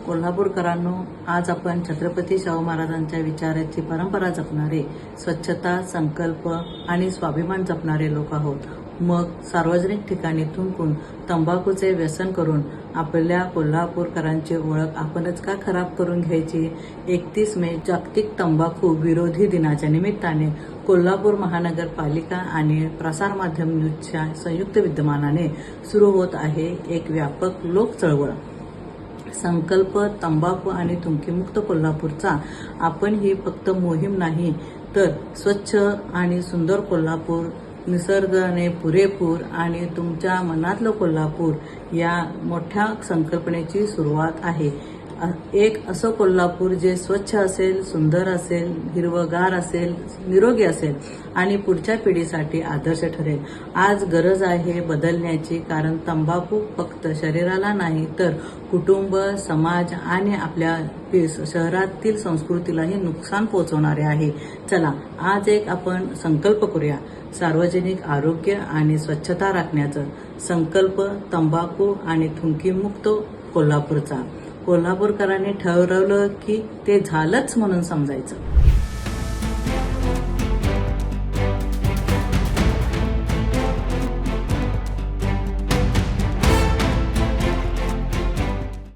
कोल्हापूरकरांनो, आज आपण छत्रपती शाहू महाराजांच्या विचाराची परंपरा जपणारे, स्वच्छता, संकल्प आणि स्वाभिमान जपणारे लोक आहोत. मग सार्वजनिक ठिकाणी थुंकून तंबाखूचे व्यसन करून आपल्या कोल्हापूरकरांची ओळख आपणच का खराब करून घ्यायची? 31 मे जागतिक तंबाखू विरोधी दिनाच्या निमित्ताने कोल्हापूर महानगरपालिका आणि प्रसारमाध्यम न्यूजच्या संयुक्त विद्यमानाने सुरू होत आहे एक व्यापक लोक चळवळ. संकल्प तंबाखू आणि थुंकीमुक्त कोल्हापूरचा आपण ही फक्त मोहीम नाही, तर स्वच्छ आणि सुंदर कोल्हापूर, निसर्गाने पुरेपूर आणि तुमच्या मनातलं कोल्हापूर या मोठ्या संकल्पनेची सुरुवात आहे. एक असं कोल्हापूर जे स्वच्छ असेल, सुंदर असेल, हिरवगार असेल, निरोगी असेल आणि पुढच्या पिढीसाठी आदर्श ठरेल. आज गरज आहे बदलण्याची, कारण तंबाखू फक्त शरीराला नाही तर कुटुंब, समाज आणि आपल्या शहरातील संस्कृतीलाही नुकसान पोहोचवणारे आहे. चला, आज एक आपण संकल्प करूया, सार्वजनिक आरोग्य आणि स्वच्छता राखण्याचा संकल्प तंबाखू आणि थुंकीमुक्त कोल्हापूरचा. कोल्हापूरकरांनी ठरवलं की ते झालंच म्हणून समजायचं.